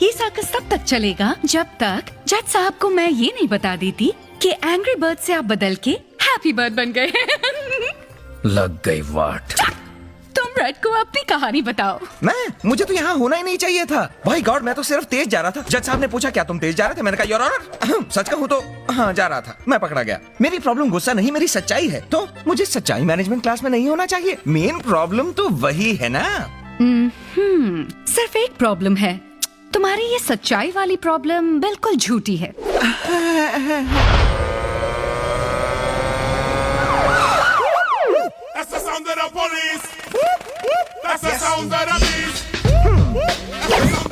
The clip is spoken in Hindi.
ये सर्कस तब तक चलेगा जब तक जज साहब को मैं ये नहीं बता देती कि एंग्री बर्ड से आप बदल के हैप्पी बर्ड बन गए। लग गई वाट। तुम रेड को अपनी कहानी बताओ। मुझे तो यहाँ होना ही नहीं चाहिए था। भाई गॉड, मैं तो सिर्फ तेज जा रहा था। जज साहब ने पूछा क्या तुम तेज जा रहे थे? मैंने कहा योर ऑनर, सच कहूँ तो हाँ जा रहा था। मैं पकड़ा गया। मेरी प्रॉब्लम गुस्सा नहीं, मेरी सच्चाई है। तो मुझे सच्चाई मैनेजमेंट क्लास में नहीं होना चाहिए। मेन प्रॉब्लम तो वही है ना। सिर्फ एक प्रॉब्लम है, तुम्हारी ये सच्चाई वाली प्रॉब्लम बिल्कुल झूठी है। That's the sound of the police. That's the sound of the beast. That's the sound